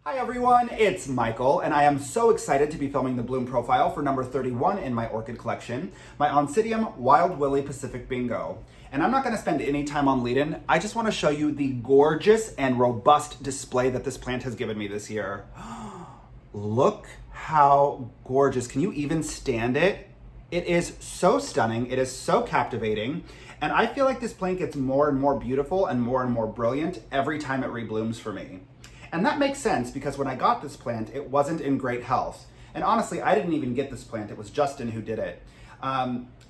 Hi everyone, it's Michael, and I am so excited to be filming the bloom profile for number 31 in my orchid collection, my Oncidium Wild Willie Pacific Bingo. And I'm not going to spend any time on lead-in, I just want to show you the gorgeous and robust display that this plant has given me this year. Look how gorgeous, can you even stand it? It is so stunning, it is so captivating, and I feel like this plant gets more and more beautiful and more brilliant every time it reblooms for me. And that makes sense because when I got this plant, it wasn't in great health. And honestly, I didn't even get this plant, it was Justin who did it.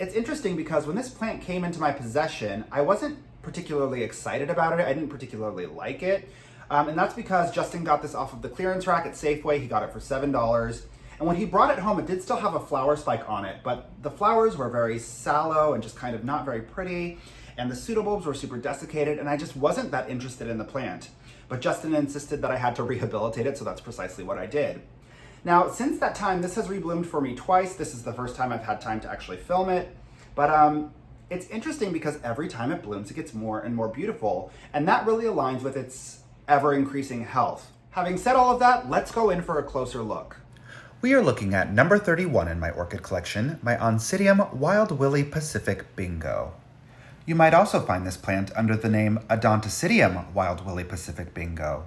It's interesting because when this plant came into my possession, I wasn't particularly excited about it, I didn't particularly like it. And that's because Justin got this off of the clearance rack at Safeway, he got it for $7. And when he brought it home, it did still have a flower spike on it, but the flowers were very sallow and just kind of not very pretty, and the pseudobulbs were super desiccated, and I just wasn't that interested in the plant. But Justin insisted that I had to rehabilitate it, so that's precisely what I did. Now, since that time, this has rebloomed for me twice. This is the first time I've had time to actually film it, but it's interesting because every time it blooms, it gets more and more beautiful, and that really aligns with its ever-increasing health. Having said all of that, let's go in for a closer look. We are looking at number 31 in my orchid collection, my Oncidium Wild Willie Pacific Bingo. You might also find this plant under the name Odontocidium Wild Willie Pacific Bingo.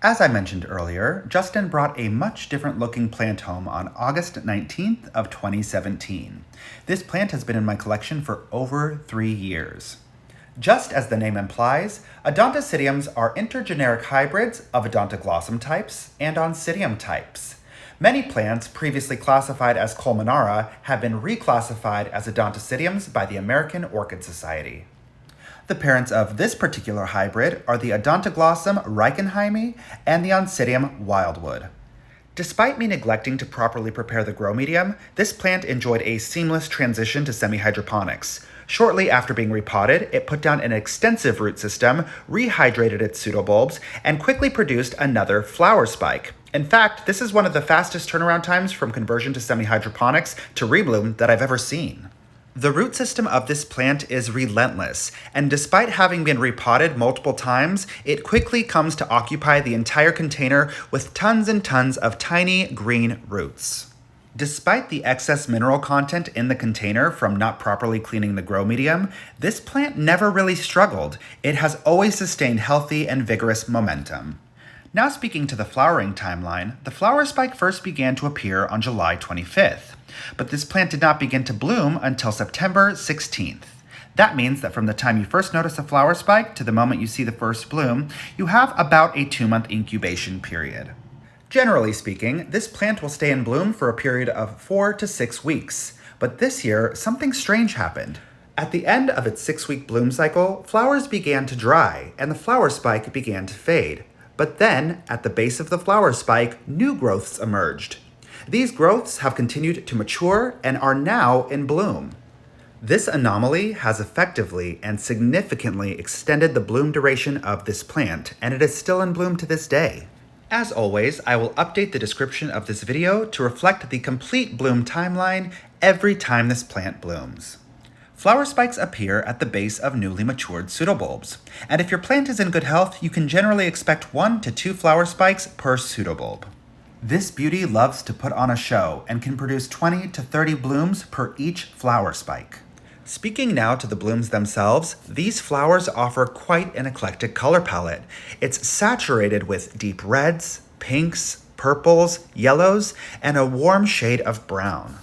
As I mentioned earlier, Justin brought a much different looking plant home on August 19th of 2017. This plant has been in my collection for over 3 years. Just as the name implies, Odontocidiums are intergeneric hybrids of Odontoglossum types and Oncidium types. Many plants previously classified as Colmonara have been reclassified as Odontocidiums by the American Orchid Society. The parents of this particular hybrid are the Odontoglossum reichenheimi and the Oncidium wildwood. Despite me neglecting to properly prepare the grow medium, this plant enjoyed a seamless transition to semi-hydroponics. Shortly after being repotted, it put down an extensive root system, rehydrated its pseudobulbs, and quickly produced another flower spike. In fact, this is one of the fastest turnaround times from conversion to semi-hydroponics to rebloom that I've ever seen. The root system of this plant is relentless, and despite having been repotted multiple times, it quickly comes to occupy the entire container with tons and tons of tiny green roots. Despite the excess mineral content in the container from not properly cleaning the grow medium, this plant never really struggled. It has always sustained healthy and vigorous momentum. Now speaking to the flowering timeline, the flower spike first began to appear on July 25th, but this plant did not begin to bloom until September 16th. That means that from the time you first notice a flower spike to the moment you see the first bloom, you have about a 2-month incubation period. Generally speaking, this plant will stay in bloom for a period of 4 to 6 weeks, but this year, something strange happened. At the end of its 6-week bloom cycle, flowers began to dry, and the flower spike began to fade. But then, at the base of the flower spike, new growths emerged. These growths have continued to mature and are now in bloom. This anomaly has effectively and significantly extended the bloom duration of this plant, and it is still in bloom to this day. As always, I will update the description of this video to reflect the complete bloom timeline every time this plant blooms. Flower spikes appear at the base of newly matured pseudobulbs, and if your plant is in good health, you can generally expect 1 to 2 flower spikes per pseudobulb. This beauty loves to put on a show and can produce 20 to 30 blooms per each flower spike. Speaking now to the blooms themselves, these flowers offer quite an eclectic color palette. It's saturated with deep reds, pinks, purples, yellows, and a warm shade of brown.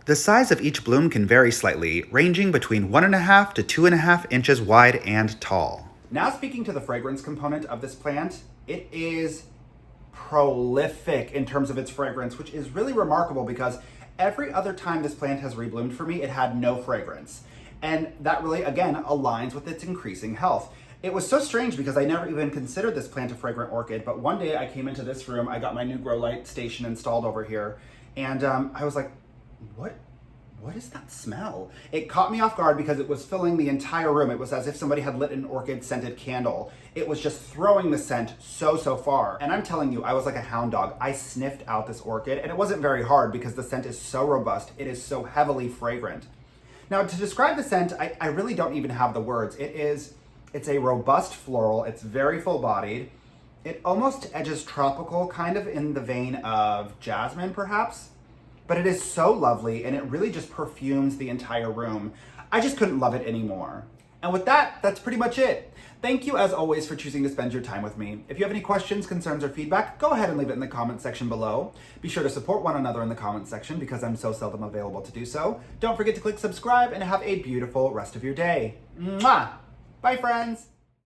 The size of each bloom can vary slightly, ranging between 1.5 to 2.5 inches wide and tall. Now speaking to the fragrance component of this plant, it is prolific in terms of its fragrance, which is really remarkable because every other time this plant has rebloomed for me, it had no fragrance. And that really, again, aligns with its increasing health. It was so strange because I never even considered this plant a fragrant orchid, but one day I came into this room, I got my new grow light station installed over here, and I was like, what is that smell? It caught me off guard because it was filling the entire room. It was as if somebody had lit an orchid scented candle. It was just throwing the scent so far. And I'm telling you, I was like a hound dog. I sniffed out this orchid, and it wasn't very hard because the scent is so robust. It is so heavily fragrant. Now, to describe the scent, I really don't even have the words. It's a robust floral. It's very full-bodied. It almost edges tropical, kind of in the vein of jasmine, perhaps. But it is so lovely, and it really just perfumes the entire room. I just couldn't love it anymore. And with that, that's pretty much it. Thank you, as always, for choosing to spend your time with me. If you have any questions, concerns, or feedback, go ahead and leave it in the comment section below. Be sure to support one another in the comment section because I'm so seldom available to do so. Don't forget to click subscribe and have a beautiful rest of your day. Mwah! Bye, friends!